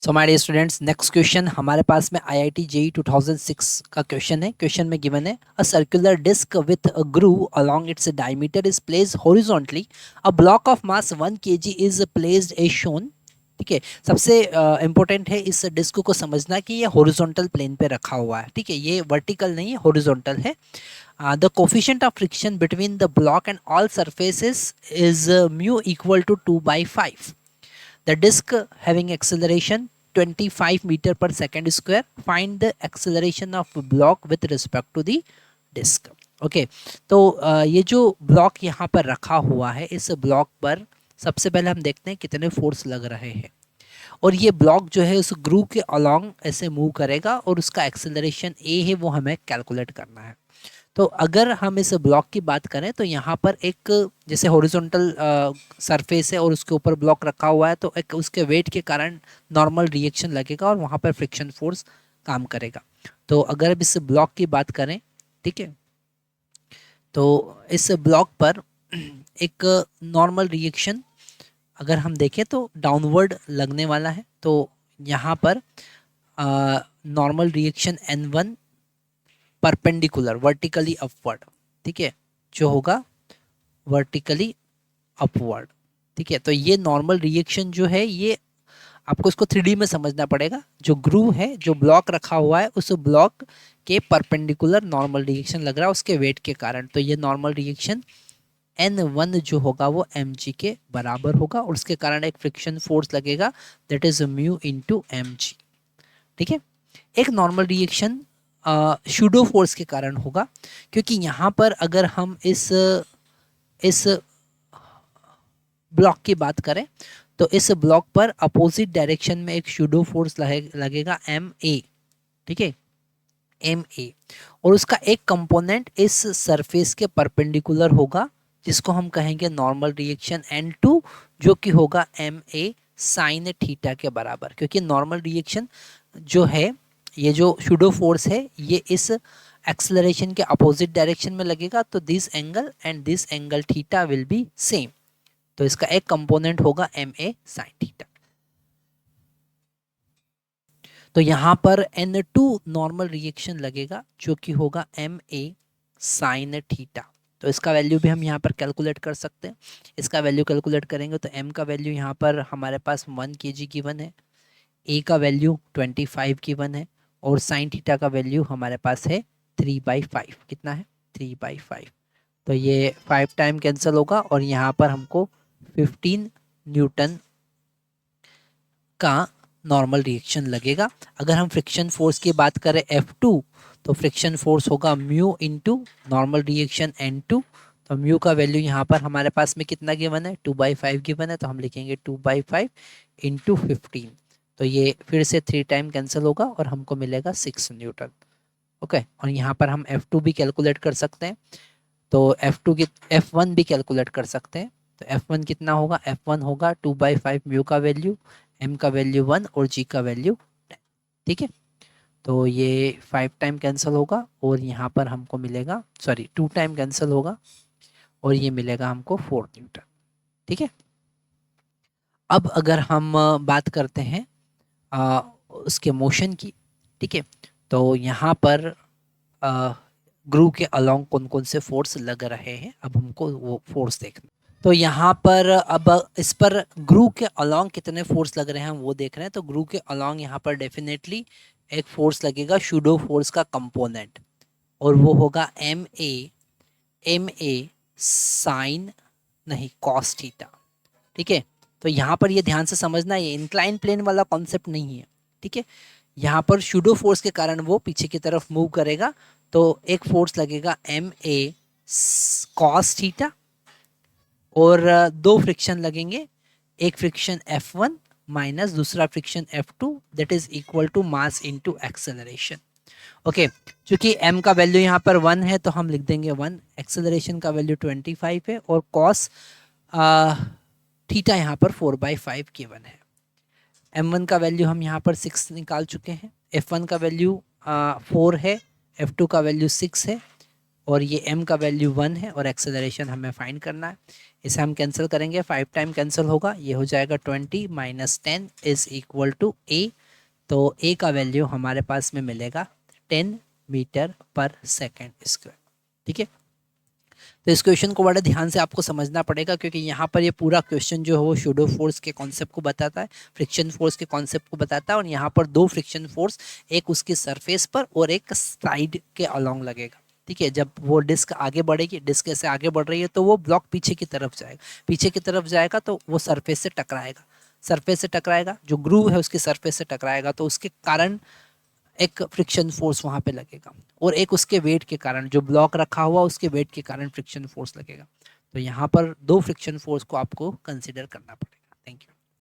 So my dear students, next question हमारे पास में आईआईटी जेईई 2006 का क्वेश्चन है। क्वेश्चन में गिवन है a circular disc with a groove along its diameter is placed horizontally, a block of mass 1 KG is placed as shown. ठीक है, सबसे इंपॉर्टेंट है इस डिस्क को समझना कि ये हॉरिजॉन्टल प्लेन पे रखा हुआ है। ठीक है, ये वर्टिकल नहीं है, हॉरिजॉन्टल है। The coefficient of friction between the block and all surfaces is mu equal to 2/5। The disk having acceleration 25 meter per second square. Find the acceleration of block with respect to the disk. Okay, तो ये जो block यहाँ पर रखा हुआ है, इस block पर सबसे पहले हम देखते हैं कितने फोर्स लग रहे हैं। और ये ब्लॉक जो है उस ग्रूव के अलोंग ऐसे मूव करेगा और उसका एक्सेलरेशन ए है, वो हमें कैलकुलेट करना है। तो अगर हम इस ब्लॉक की बात करें तो यहाँ पर एक जैसे हॉरिजॉन्टल सरफेस है और उसके ऊपर ब्लॉक रखा हुआ है, तो एक उसके वेट के कारण नॉर्मल रिएक्शन लगेगा और वहाँ पर फ्रिक्शन फोर्स काम करेगा। तो अगर अब इस ब्लॉक की बात करें, ठीक है, तो इस ब्लॉक पर एक नॉर्मल रिएक्शन अगर हम देखें तो डाउनवर्ड लगने वाला है। तो यहाँ पर normal reaction N1 perpendicular vertically upward, ठीक है, जो होगा वर्टिकली अपवर्ड। ठीक है, तो ये नॉर्मल रिएक्शन जो है ये आपको इसको 3D में समझना पड़ेगा। जो ग्रूव है, जो ब्लॉक रखा हुआ है, उस ब्लॉक के परपेंडिकुलर नॉर्मल रिएक्शन लग रहा है उसके वेट के कारण। तो ये नॉर्मल रिएक्शन N1 जो होगा वो mg के बराबर होगा और उसके कारण एक फ्रिक्शन फोर्स लगेगा, that is mu into mg। ठीक है, एक नॉर्मल रिएक्शन शूडो फोर्स के कारण होगा, क्योंकि यहाँ पर अगर हम इस ब्लॉक की बात करें तो इस ब्लॉक पर अपोजिट डायरेक्शन में एक शूडो फोर्स लगेगा एम ए। ठीक है, एम ए, और उसका एक कंपोनेंट इस सरफेस के परपेंडिकुलर होगा जिसको हम कहेंगे नॉर्मल रिएक्शन N2, जो कि होगा एम ए साइन थीटा के बराबर। क्योंकि नॉर्मल रिएक्शन जो है, ये जो शूडो फोर्स है, ये इस एक्सेलरेशन के अपोजिट डायरेक्शन में लगेगा, तो this angle and this angle theta will be same. तो इसका एक कंपोनेंट होगा एम ए साइन थीटा। तो यहाँ पर N2 नॉर्मल रिएक्शन लगेगा जो कि होगा एम ए साइन थीटा। तो इसका वैल्यू भी हम यहाँ पर कैलकुलेट कर सकते हैं। इसका वैल्यू कैलकुलेट करेंगे तो m का वैल्यू यहाँ पर हमारे पास 1 kg गिवन है, a का वैल्यू 25 गिवन है और साइन थीटा का वैल्यू हमारे पास है 3/5। कितना है? 3/5। तो ये 5 टाइम कैंसिल होगा और यहाँ पर हमको 15 न्यूटन का नॉर्मल रिएक्शन लगेगा। अगर हम फ्रिक्शन फोर्स की बात करें F2, तो फ्रिक्शन फोर्स होगा mu into normal reaction N2। तो म्यू का वैल्यू यहाँ पर हमारे पास में कितना गिवन है? 2/5 गिवन है, तो हम लिखेंगे 2/5 इंटू 15। तो ये फिर से 3 टाइम कैंसिल होगा और हमको मिलेगा 6 न्यूटन। ओके, और यहाँ पर हम F2 भी कैलकुलेट कर सकते हैं। तो F2 की F1 भी कैलकुलेट कर सकते हैं। तो F1 कितना होगा? F1 होगा 2/5 म्यू का वैल्यू, m का वैल्यू 1 और g का वैल्यू 10। ठीक है, तो ये 5 टाइम कैंसिल होगा और यहाँ पर हमको मिलेगा, सॉरी 2 टाइम कैंसिल होगा और ये मिलेगा हमको 4 न्यूटन। ठीक है, अब अगर हम बात करते हैं उसके मोशन की। ठीक है, तो यहाँ पर ग्रूव के अलोंग कौन कौन से फोर्स लग रहे हैं, अब हमको वो फोर्स देखना। तो यहाँ पर अब इस पर ग्रूव के अलोंग कितने फोर्स लग रहे हैं हम वो देख रहे हैं। तो ग्रूव के अलोंग यहाँ पर डेफिनेटली एक फोर्स लगेगा शूडो फोर्स का कंपोनेंट, और वो होगा एम ए साइन नहीं कॉस थीटा। ठीक है, तो यहाँ पर ये ध्यान से समझना, ये इंक्लाइन प्लेन वाला कॉन्सेप्ट नहीं है। ठीक है, यहाँ पर शूडो फोर्स के कारण वो पीछे की तरफ मूव करेगा, तो एक फोर्स लगेगा एम ए कॉस थीटा और दो फ्रिक्शन लगेंगे, एक फ्रिक्शन F1 माइनस दूसरा friction F2, that is equal to mass into acceleration. Okay, क्योंकि m का वैल्यू यहाँ पर 1 है तो हम लिख देंगे 1, एक्सेलरेशन का वैल्यू 25 है और कॉस थीटा यहाँ पर 4/5 गिवन है। m1 का वैल्यू हम यहाँ पर 6 निकाल चुके हैं, f1 का वैल्यू 4 है, f2 का वैल्यू 6 है, और ये m का वैल्यू 1 है और एक्सेलरेशन हमें फाइंड करना है। इसे हम कैंसिल करेंगे, 5 टाइम कैंसिल होगा, ये हो जाएगा 20 minus 10 is equal to a। तो a का वैल्यू हमारे पास में मिलेगा 10 मीटर पर सेकेंड स्क्वायर। ठीक है, तो इस क्वेश्चन को बड़े ध्यान से आपको समझना पड़ेगा, क्योंकि यहाँ पर ये पूरा क्वेश्चन जो है वो सूडो फोर्स के कॉन्सेप्ट को बताता है, फ्रिक्शन फोर्स के कॉन्सेप्ट को बताता है। और यहाँ पर दो फ्रिक्शन फोर्स, एक उसकी सरफेस पर और एक साइड के अलोंग लगेगा। ठीक है, जब वो डिस्क आगे बढ़ेगी, डिस्क ऐसे आगे बढ़ रही है तो वो ब्लॉक पीछे की तरफ जाएगा, पीछे की तरफ जाएगा तो वो सरफेस से टकराएगा, सरफेस से टकराएगा, जो ग्रूव है उसकी सरफेस से टकराएगा, तो उसके कारण एक फ्रिक्शन फोर्स वहां पे लगेगा, और एक उसके वेट के कारण, जो ब्लॉक रखा हुआ उसके वेट के कारण फ्रिक्शन फोर्स लगेगा। तो यहाँ पर दो फ्रिक्शन फोर्स को आपको कंसिडर करना पड़ेगा। Thank you.